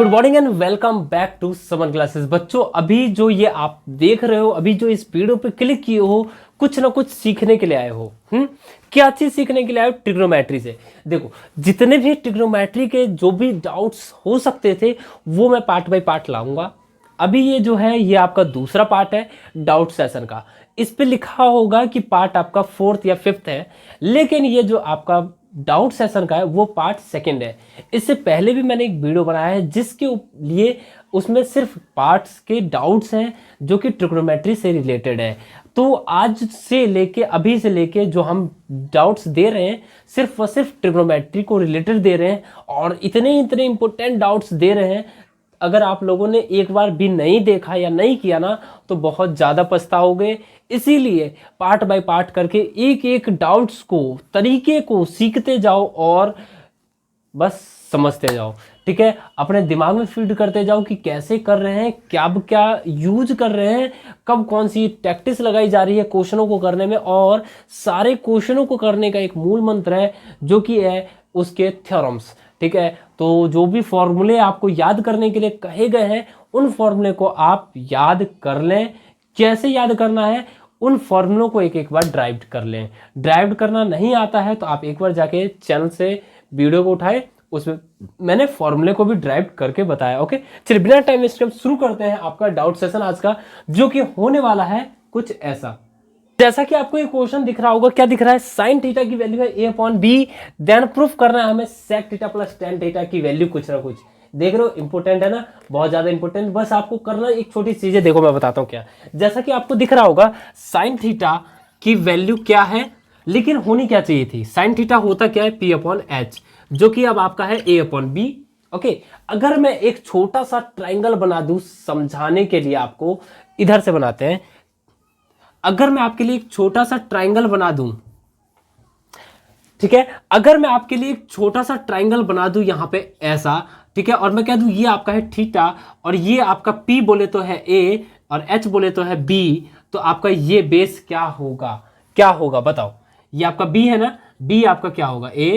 Good morning and welcome back to summer classes. बच्चों, अभी जो ये आप देख रहे हो, अभी जो इस वीडियो पे क्लिक किए हो, कुछ ना कुछ सीखने के लिए आए हो। क्या चीज सीखने के लिए आए हो? ट्रिग्नोमेट्री से। देखो, जितने भी ट्रिग्नोमेट्री के जो भी डाउट्स हो सकते थे वो मैं पार्ट बाय पार्ट लाऊंगा। अभी ये जो है ये आपका दूसरा पार्ट है डाउट सेशन का। इस पे लिखा होगा कि पार्ट आपका 4th या 5th है, लेकिन ये जो आपका डाउट सेशन का है वो पार्ट 2nd है। इससे पहले भी मैंने एक वीडियो बनाया है जिसके लिए उसमें सिर्फ पार्ट्स के डाउट्स हैं जो कि ट्रिग्नोमेट्री से रिलेटेड है। तो आज से लेके अभी से लेके जो हम डाउट्स दे रहे हैं सिर्फ व सिर्फ ट्रिग्नोमेट्री को रिलेटेड दे रहे हैं, और इतने इतने इंपॉर्टेंट डाउट्स दे रहे हैं। अगर आप लोगों ने एक बार भी नहीं देखा या नहीं किया ना तो बहुत ज़्यादा पछताओगे। इसीलिए पार्ट बाय पार्ट करके एक एक डाउट्स को, तरीके को सीखते जाओ और बस समझते जाओ। ठीक है, अपने दिमाग में फीड करते जाओ कि कैसे कर रहे हैं, क्या यूज कर रहे हैं, कब कौन सी टैक्टिस लगाई जा रही है क्वेश्चनों को करने में। और सारे क्वेश्चनों को करने का एक मूल मंत्र है जो कि है उसके थ्योरम्स। ठीक है, तो जो भी फॉर्मूले आपको याद करने के लिए कहे गए हैं उन फॉर्मूले को आप याद कर लें। कैसे याद करना है, उन फॉर्मूलों को एक एक बार ड्राइव कर लें। ड्राइव करना नहीं आता है तो आप एक बार जाके चैनल से वीडियो को उठाए, उसमें मैंने फॉर्मूले को भी ड्राइव करके बताया। ओके, चलिए बिना टाइम वेस्ट के शुरू करते हैं आपका डाउट सेशन आज का, जो कि होने वाला है कुछ ऐसा। जैसा कि आपको ये क्वेश्चन दिख रहा होगा, क्या दिख रहा है? साइन थीटा की वैल्यू है a/b, देन प्रूफ करना है हमें sec theta plus ten theta की वैल्यू कुछ ना कुछ। देख रहे हो, इंपोर्टेंट है ना, बहुत ज्यादा इंपोर्टेंट। बस आपको करना एक छोटी चीज है, देखो मैं बताता हूँ क्या। जैसा कि आपको दिख रहा होगा साइन थीटा की वैल्यू क्या है, लेकिन होनी क्या चाहिए थी? साइन थीटा होता क्या है? p/h, जो कि अब आपका है a/b। ओके, अगर मैं एक छोटा सा ट्राइंगल बना दूं समझाने के लिए आपको, इधर से बनाते हैं। अगर मैं आपके लिए एक छोटा सा ट्राइंगल बना दूं, ठीक है, अगर मैं आपके लिए एक छोटा सा ट्राइंगल बना दूं यहां पे ऐसा, ठीक है, और मैं कह दूं ये आपका है थीटा और ये आपका p बोले तो है a और h बोले तो है b, तो आपका ये बेस क्या होगा? क्या होगा बताओ? ये आपका b है ना, b आपका क्या होगा? a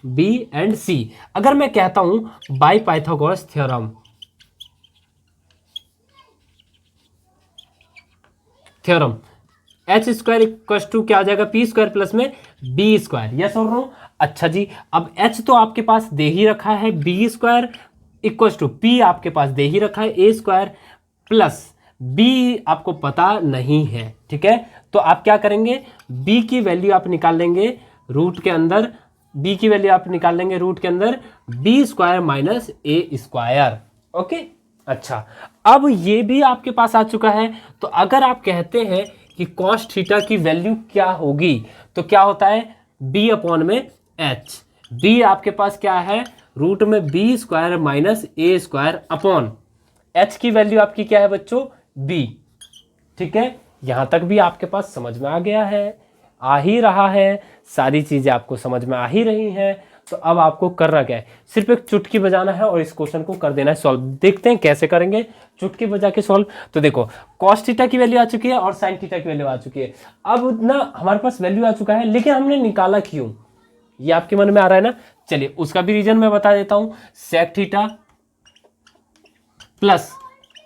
b and c। अगर मैं कहता हूं by Pythagoras theorem, H square equal to क्या आ जाएगा? पी स्क्वायर प्लस में बी स्क्वायर। यस और नो? अच्छा जी, अब एच तो आपके पास दे ही रखा है, B square equal to P आपके पास दे ही रखा है, ए स्क्वायर प्लस बी आपको पता नहीं है। ठीक है, तो आप क्या करेंगे? बी की वैल्यू आप निकाल लेंगे रूट के अंदर, बी की वैल्यू आप निकाल लेंगे रूट के अंदर B square minus A square. Okay, अच्छा, अब ये भी आपके पास आ चुका है। तो अगर आप कहते हैं कि कॉस थीटा की वैल्यू क्या होगी, तो क्या होता है? b/h। b आपके पास क्या है? रूट में B square minus A square upon h की वैल्यू आपकी क्या है बच्चों? b। ठीक है, यहां तक भी आपके पास समझ में आ गया है, आ ही रहा है, सारी चीजें आपको समझ में आ ही रही हैं। तो अब आपको करना क्या है? सिर्फ एक चुटकी बजाना है और इस क्वेश्चन को कर देना है सॉल्व। देखते हैं कैसे करेंगे चुटकी बजा के सॉल्व। तो देखो, कॉस थीटा की वैल्यू आ चुकी है और साइन थीटा की वैल्यू आ चुकी है। अब ना हमारे पास वैल्यू आ चुका है, लेकिन हमने निकाला क्यों? ये आपके मन में आ रहा है ना? चलिए उसका भी रीजन मैं बता देता हूं। Sec theta plus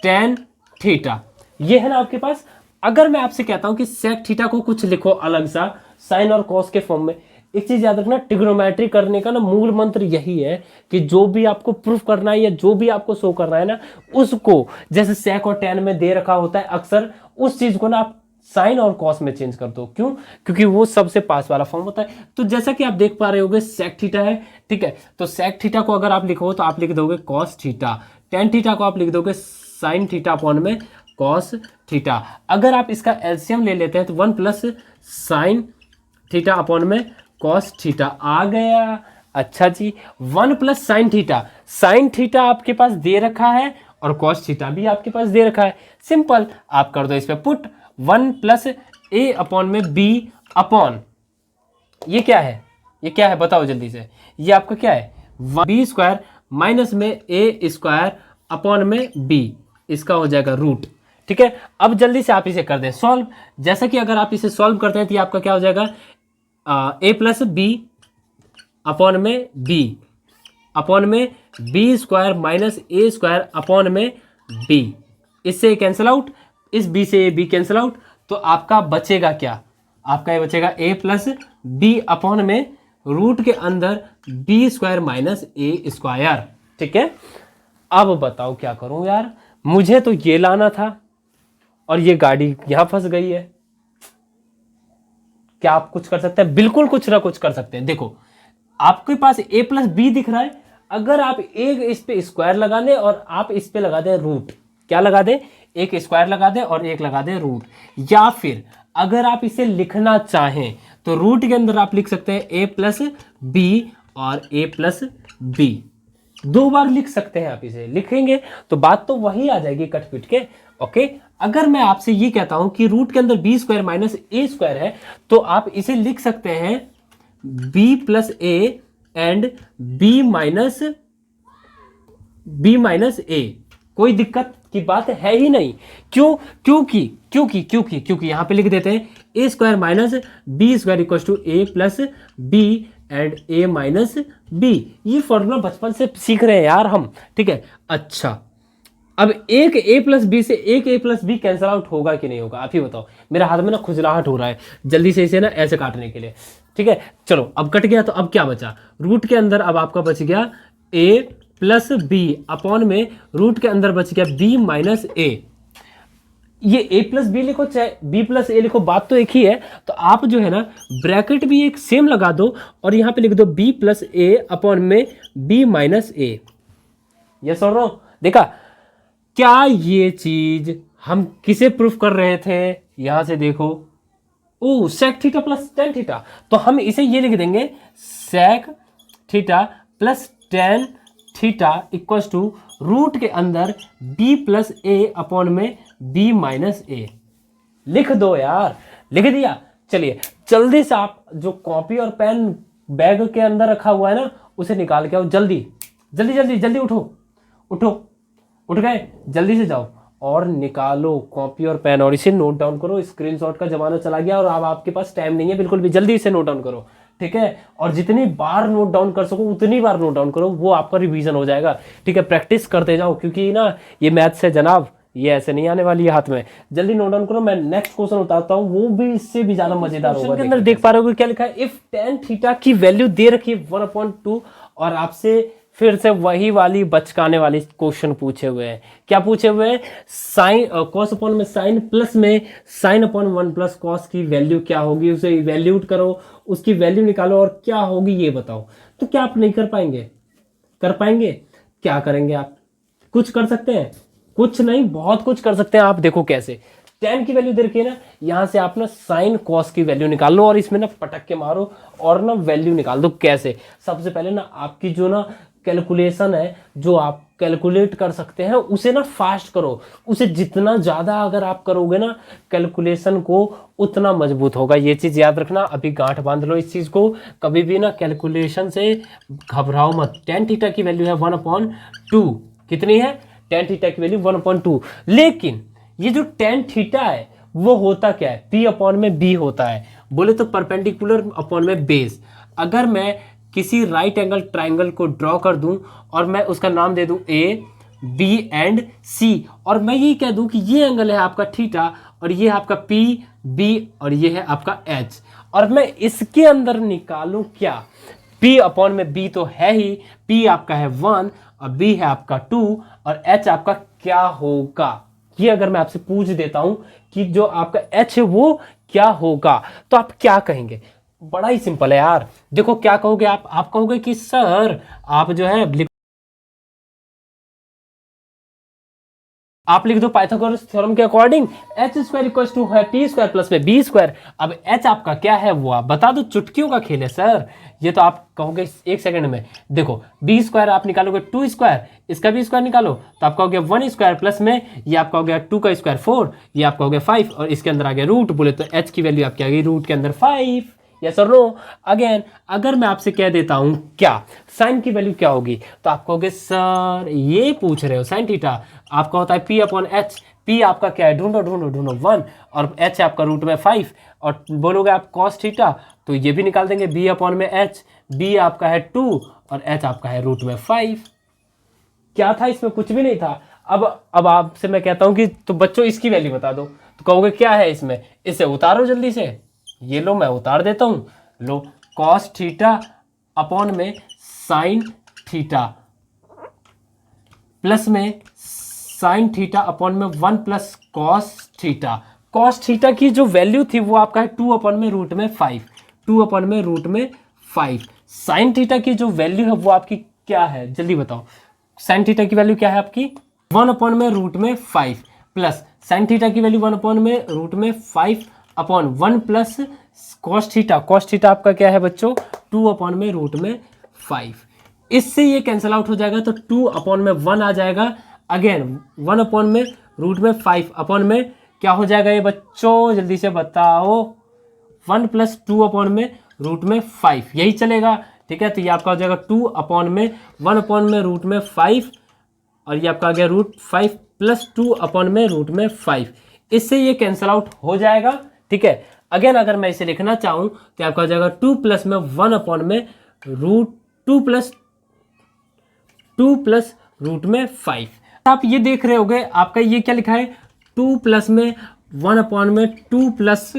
ten theta, ये है ना आपके पास। अगर मैं आपसे कहता हूं कि सेक थीटा को कुछ लिखो अलग सा साइन और कॉस के फॉर्म में, एक चीज याद रखना, ट्रिग्नोमेट्री करने का ना मूल मंत्र यही है कि जो भी आपको प्रूफ करना है या जो भी आपको शो करना है ना, उसको जैसे सेक और टेन में दे रखा होता है अक्सर, उस चीज को ना आप साइन और कॉस में चेंज कर दो। क्यों? क्योंकि वो सबसे पास वाला फॉर्म होता है। तो जैसा कि आप देख पा रहे होगे सेक थीटा है, ठीक है, तो सेक थीटा को अगर आप लिखो तो आप लिख दोगे कॉस थीटा, टेन थीटा को आप लिख दोगे साइन थीटा अपॉन में कॉस थीटा। अगर आप इसका एलसीएम ले लेते हैं तो 1 प्लस साइन थीटा अपॉन में कॉस थीटा आ गया। अच्छा जी, 1 plus sine theta, sine theta आपके पास दे रखा है और कॉस थीटा भी आपके पास दे रखा है। सिंपल, आप कर दो इस पे पुट, 1 प्लस ए अपॉन में बी अपॉन, ये क्या है? ये क्या है बताओ जल्दी से? ये आपका क्या है? बी स्क्वायर माइनस में ए स्क्वायर अपॉन में बी, इसका हो जाएगा रूट। ठीक है, अब जल्दी से आप इसे कर दें सॉल्व। जैसा कि अगर आप इसे सॉल्व करते हैं तो ये आपका क्या हो जाएगा? ए प्लस बी अपॉन में बी अपॉन में B square minus A square upon में बी। इससे कैंसिल आउट, इस बी से बी कैंसिल आउट, तो आपका बचेगा क्या? आपका ये बचेगा ए प्लस बी अपॉन में रूट के अंदर B square minus A square. ठीक है, अब बताओ क्या करूं यार, मुझे तो ये लाना था और ये गाड़ी यहां फंस गई है। क्या आप कुछ कर सकते हैं? बिल्कुल कुछ ना कुछ कर सकते हैं। देखो आपके पास ए प्लस बी दिख रहा है, अगर आप एक इस पे स्क्वायर लगा दें और आप इस पे लगा दें रूट, क्या लगा दें? एक स्क्वायर लगा दें और एक लगा दें रूट, या फिर अगर आप इसे लिखना चाहें तो रूट के अंदर आप लिख सकते हैं ए प्लस बी और ए प्लस बी, दो बार लिख सकते हैं। आप इसे लिखेंगे तो बात तो वही आ जाएगी कट पिट के। ओके, अगर मैं आपसे ये कहता हूं कि रूट के अंदर B square minus A square है, तो आप इसे लिख सकते हैं B plus A and B minus A. कोई दिक्कत की बात है ही नहीं। क्यों? क्योंकि यहां पे लिख देते हैं A square minus B square equal to A plus B and A minus B. ये फॉर्मूला बचपन से सीख रहे हैं यार हम। ठीक है, अच्छा अब एक ए प्लस बी से एक ए प्लस बी कैंसिल आउट होगा कि नहीं होगा? आप ही बताओ। मेरे हाथ में ना खुजलाहट हो रहा है जल्दी से इसे ना ऐसे काटने के लिए। ठीक है, चलो अब कट गया, तो अब क्या बचा? रूट के अंदर अब आपका बच गया ए प्लस बी अपॉन में रूट के अंदर बच गया बी माइनस ए। ये ए प्लस बी लिखो चाहे बी प्लस ए लिखो, बात तो एक ही है। तो आप जो है ना ब्रैकेट भी एक सेम लगा दो और यहां पे लिख दो बी प्लस ए अपॉन में बी माइनस ए। यस और नो? देखा क्या ये चीज हम किसे प्रूफ कर रहे थे? यहां से देखो, ओ sec theta plus ten theta, तो हम इसे ये लिख देंगे sec theta plus ten theta equals to root के अंदर b प्लस ए अपॉन में b माइनस ए। लिख दो यार, लिख दिया। चलिए जल्दी से आप जो कॉपी और पेन बैग के अंदर रखा हुआ है ना, उसे निकाल के आओ। जल्दी जल्दी जल्दी जल्दी उठ गए, जल्दी से जाओ और निकालो कॉपी और पेन और इसे नोट डाउन करो। स्क्रीनशॉट का जमाना चला गया और अब आपके पास टाइम नहीं है बिल्कुल भी। जल्दी इसे नोट डाउन करो, ठीक है? और जितनी बार नोट डाउन कर सको उतनी बार नोट डाउन करो, वो आपका रिवीजन हो जाएगा। ठीक है, प्रैक्टिस करते जाओ, क्योंकि ना ये मैथ्स है जनाब, ये ऐसे नहीं आने वाली है हाथ में। जल्दी नोट डाउन करो, मैं नेक्स्ट क्वेश्चन उतारता हूँ, वो भी इससे भी ज्यादा मजेदार होगा। के अंदर देख पा रहे हो क्या लिखा है? इफ टेन थीटा की वैल्यू दे रखी है 1/2 और आपसे फिर से वही वाली बचकाने वाली क्वेश्चन पूछे हुए हैं। क्या पूछे हुए हैं? साइन कॉस अपॉन में साइन प्लस में साइन अपॉन 1 प्लस कॉस की वैल्यू क्या होगी, उसे इवैल्यूएट करो, उसकी वैल्यू निकालो और क्या होगी ये बताओ। तो क्या आप नहीं कर पाएंगे? कर पाएंगे? क्या करेंगे आप? कुछ कर सकते हैं? कुछ नहीं, बहुत कुछ कर सकते हैं आप। देखो कैसे, टेन की वैल्यू दे रखी है ना, यहां से आप ना साइन कॉस की वैल्यू निकाल लो और इसमें ना पटक के मारो और ना वैल्यू निकाल दो। कैसे? सबसे पहले ना आपकी जो ना कैलकुलेशन है, जो आप कैलकुलेट कर सकते हैं, उसे ना फास्ट करो। उसे जितना ज़्यादा अगर आप करोगे ना कैलकुलेशन को, उतना मजबूत होगा। ये चीज़ याद रखना, अभी गांठ बांध लो इस चीज़ को। कभी भी ना कैलकुलेशन से घबराओ मत। टेन थीटा की वैल्यू है 1/2। कितनी है? टेन थीटा की वैल्यू 1/2। लेकिन ये जो टेन थीटा है वो होता क्या है? पी अपॉन में बी होता है। बोले तो परपेंडिकुलर अपॉन में बेस। अगर मैं किसी राइट एंगल ट्राइंगल को ड्रॉ कर दूं और मैं उसका नाम दे दूं ए बी एंड सी, और मैं ये कह दूं कि ये एंगल है आपका थीटा और ये है आपका पी बी और ये है आपका एच, और मैं इसके अंदर निकालूं क्या? पी अपॉन में बी तो है ही, पी आपका है 1 और बी है आपका 2 और एच आपका क्या होगा? ये अगर मैं आपसे पूछ देता हूं कि जो आपका एच है वो क्या होगा, तो आप क्या कहेंगे? बड़ा ही सिंपल है यार। देखो क्या कहोगे आप कहोगे कि सर आप जो है आप लिख दो पाइथागोरस थ्योरम के according H square equal to है पी स्क्वायर प्लस में बी स्क्वायर। अब एच आपका क्या है वो आप बता दो। चुटकियों का खेल है सर ये, तो आप कहोगे एक सेकंड में। देखो बी स्क्वायर आप निकालोगे 2 स्क्वायर, इसका भी स्क्वायर निकालो तो आपका हो गया 1 स्क्वायर प्लस में ये आपका हो गया 2 का स्क्वायर 4, ये आपका हो गया 5 और इसके अंदर आ गया रूट। बोले तो एच की वैल्यू आपकी आ गई रूट के अंदर 5। यस और नो? अगेन अगर मैं आपसे कह देता हूं क्या साइन की वैल्यू क्या होगी, तो आप कहोगे सर ये पूछ रहे हो साइन थीटा आपका होता है पी अपॉन एच। P आपका क्या है, ढूंढो ढूंढो ढूंढो 1, और H आपका रूट में 5, और बोलोगे आप cos थीटा तो ये भी निकाल देंगे B अपॉन में H, B आपका है 2 और H आपका है रूट में 5। क्या था इसमें, कुछ भी नहीं था। अब आपसे मैं कहता हूं कि तो बच्चों इसकी वैल्यू बता दो, तो कहोगे क्या है इसमें, इसे उतारो जल्दी से। ये लो मैं उतार देता हूं, लो cos थीटा अपॉन में sin थीटा प्लस में sin थीटा अपॉन में 1 plus cos theta. cos theta की जो वैल्यू थी वो आपका है 2 अपॉन में रूट में 5, 2 अपॉन में रूट में 5। sin थीटा की जो वैल्यू है वो आपकी क्या है, जल्दी बताओ। sin थीटा की वैल्यू क्या है आपकी, 1 अपॉन में रूट में 5 प्लस sin थीटा की वैल्यू 1 अपॉन में रूट में 5 upon 1 plus cos theta. cos theta आपका क्या है बच्चों, 2 अपॉन में रूट में 5। इससे ये कैंसिल आउट हो जाएगा तो 2 अपॉन में 1 आ जाएगा, अगेन 1 अपॉन में रूट में 5 अपॉन में क्या हो जाएगा ये बच्चों, जल्दी से बताओ, 1 प्लस 2 अपॉन में रूट में 5, यही चलेगा। ठीक है, तो ये आपका हो जाएगा 2 अपॉन में 1 अपॉन में रूट में 5, और ये आपका आ गया रूट 5 प्लस 2 अपॉन में रूट में 5। इससे ये कैंसिल आउट हो जाएगा। ठीक है, अगेन अगर मैं इसे लिखना चाहूँ तो आपका हो जाएगा 2 प्लस में 1 अपॉन में रूट 2 प्लस रूट में 5। आप ये देख रहे होगे आपका ये क्या लिखा है, 2 प्लस में 1 अपॉन में 2 प्लस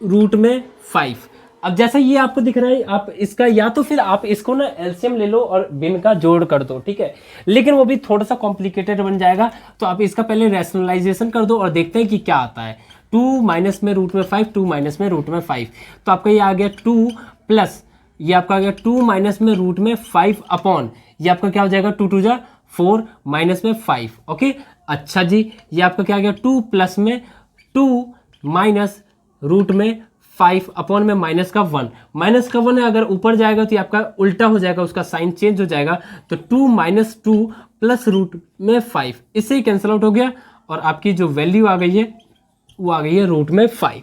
रूट में 5। अब जैसा ये आपको दिख रहा है, आप इसका या तो फिर आप इसको ना एलसीएम ले लो और भिन्न का जोड़ कर दो, ठीक है, लेकिन वो भी थोड़ा सा कॉम्प्लिकेटेड बन जाएगा। तो आप इसका पहले रैशनलाइजेशन कर दो और देखते हैं कि क्या आता है। 2 माइनस में रूट में 5, 2 माइनस में रूट में 5, तो आपका ये आ गया 2 प्लस ये आपका आ गया 2 माइनस में रूट में 5 अपॉन ये आपका क्या हो जाएगा 2 2 जा 4 माइनस में 5। ओके, अच्छा जी, ये आपका क्या आ गया 2 प्लस में 2 माइनस रूट में 5 अपॉन में माइनस का 1, माइनस का 1 है, अगर ऊपर जाएगा तो ये आपका उल्टा हो जाएगा, उसका साइन चेंज हो जाएगा, तो 2 माइनस 2 प्लस रूट में 5, इससे ही कैंसिल आउट हो गया और आपकी जो वैल्यू आ गई है वो आ गई है रूट में 5।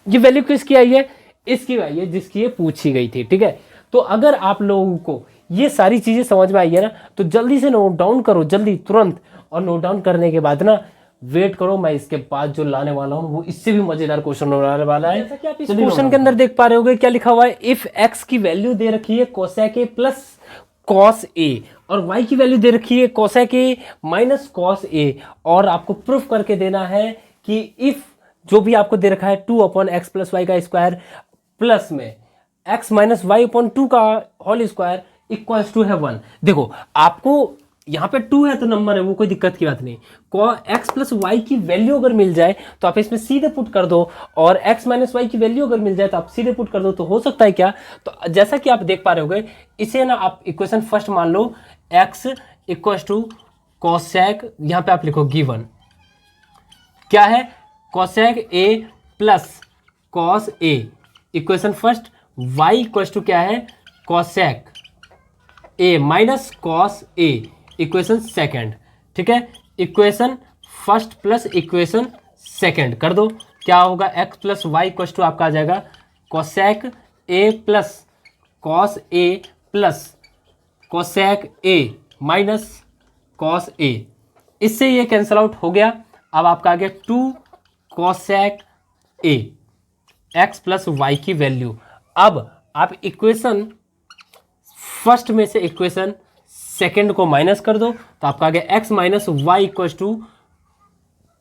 ये वैल्यू किसकी आई है, इसकी आई है जिसकी ये पूछी गई थी। ठीक है, तो अगर आप लोगों को ये सारी चीजें समझ में आई है ना, तो जल्दी से नोट डाउन करो, जल्दी तुरंत, और नोट डाउन करने के बाद ना वेट करो, मैं इसके बाद जो लाने वाला हूं वो इससे भी मजेदार क्वेश्चन होने वाला है। जैसा कि आप इस क्वेश्चन के अंदर देख पा रहे होगे क्या लिखा हुआ है, इफ x की वैल्यू दे रखी है कोसेक ए प्लस कॉस ए और y की वैल्यू दे रखी है कोसेक ए माइनस कॉस ए, और आपको प्रूफ करके देना है कि इफ जो भी आपको दे रखा है 2 अपॉन एक्स प्लस वाई का स्क्वायर प्लस में x माइनस वाई अपॉन 2 का होल स्क्वायर इक्वल्स टू है 1। देखो आपको यहाँ पे 2 है तो नंबर है, वो कोई दिक्कत की बात नहीं। x प्लस वाई की वैल्यू अगर मिल जाए तो आप इसमें सीधे पुट कर दो, और x माइनस वाई की वैल्यू अगर मिल जाए तो आप सीधे पुट कर दो, तो हो सकता है क्या, तो जैसा कि आप देख पा रहे होगे, इसे ना आप इक्वेशन फर्स्ट मान लो, x इक्वल टू कोसेक, यहाँ पे आप लिखो गिवन क्या है, cosec A plus cos A, equation first, y equal to क्या है cosec A minus cos A, equation second. ठीक है, equation first plus equation second कर दो, क्या होगा x plus Y equal to आपका आ जाएगा cosec A plus cos A plus cosec A minus cos A, इससे ये कैंसिल आउट हो गया। अब आपका आ गया 2 cosec A, x plus Y की वैल्यू। अब आप इक्वेशन फर्स्ट में से इक्वेशन सेकंड को माइनस कर दो, तो आपका आ गया x minus Y equal to,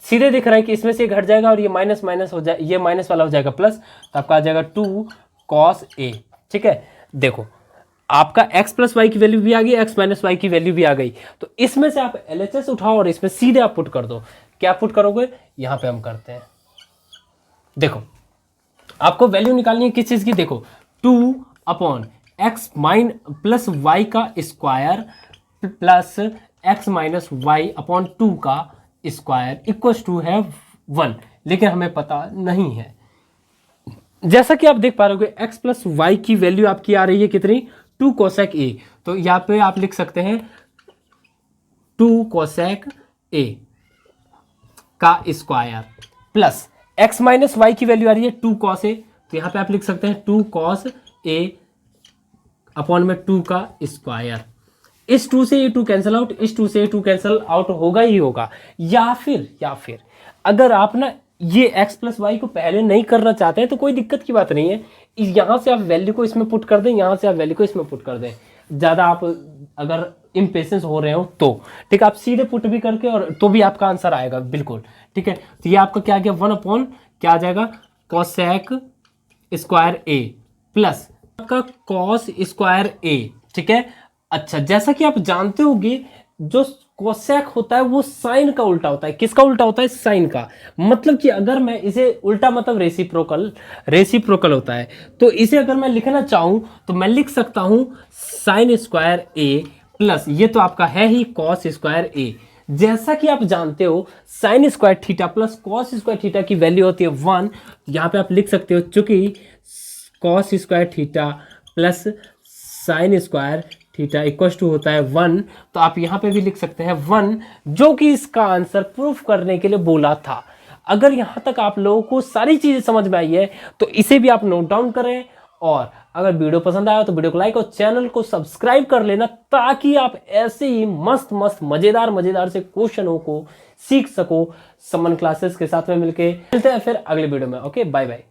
सीधे दिख रहा है कि इसमें से घट जाएगा और ये माइनस माइनस हो जाए, ये माइनस वाला हो जाएगा प्लस, तो आपका आ जाएगा 2 कॉस ए। ठीक है, देखो आपका x प्लस वाई की वैल्यू भी आ गई, x माइनस वाई की वैल्यू भी आ गई, तो इसमें से आप LHS उठाओ और इसमें सीधे आप पुट कर दो। क्या पुट करोगे, यहाँ पे हम करते हैं, देखो आपको वैल्यू निकालनी है किस चीज की, देखो 2 upon X minus plus Y का square plus X minus Y upon 2 का स्क्वायर इक्वल टू है 1, लेकिन हमें पता नहीं है। जैसा कि आप देख पा रहे हो x प्लस वाई की वैल्यू आपकी आ रही है कितनी, 2 कोसेक ए, तो यहाँ पे आप लिख सकते हैं 2 कोसेक ए का square plus x minus Y की वैल्यू आ रही है 2 कॉस ए, तो यहाँ पे आप लिख सकते हैं 2 कॉस ए अपॉन में 2 का स्क्वायर इस 2 से ये 2 कैंसिल आउट, इस 2 से ये 2 कैंसिल आउट होगा ही होगा। या फिर अगर आप ना ये x प्लस वाई को पहले नहीं करना चाहते हैं तो कोई दिक्कत की बात नहीं है, यहाँ से आप वैल्यू को इसमें पुट कर दें, यहाँ से आप वैल्यू को इसमें पुट कर दें। ज़्यादा आप अगर इम्पेशेंस हो रहे हो तो ठीक है, आप सीधे पुट भी करके और तो भी आपका आंसर आएगा बिल्कुल। ठीक है, तो ये आपका क्या आ गया, 1 क्या आ जाएगा, कोसेक स्क्वायर ए प्लस आपका कॉस स्क्वायर ए। ठीक है, अच्छा जैसा कि आप जानते होंगे जो कोसेक होता है वो साइन का उल्टा होता है। किसका उल्टा होता है, साइन का। मतलब कि अगर मैं इसे उल्टा मतलब रेसिप्रोकल होता है, तो इसे अगर मैं लिखना चाहूं तो मैं लिख सकता हूं साइन स्क्वायर ए प्लस, ये तो आपका है ही कॉस स्क्वायर ए। जैसा कि आप जानते हो sign square theta plus cos square theta की वैल्यू होती है 1। यहाँ पे आप लिख सकते हो चूंकि cos square theta plus sine square theta equal to होता है 1, तो आप यहाँ पे भी लिख सकते हैं 1, जो कि इसका आंसर प्रूफ करने के लिए बोला था। अगर यहाँ तक आप लोगों को सारी चीजें समझ में आई है तो इसे भी आप नोट डाउन करें, और अगर वीडियो पसंद आया तो वीडियो को लाइक और चैनल को सब्सक्राइब कर लेना, ताकि आप ऐसे ही मस्त मस्त मजेदार से क्वेश्चनों को सीख सको। समन क्लासेस के साथ में मिलके मिलते हैं फिर अगले वीडियो में। Okay, bye bye.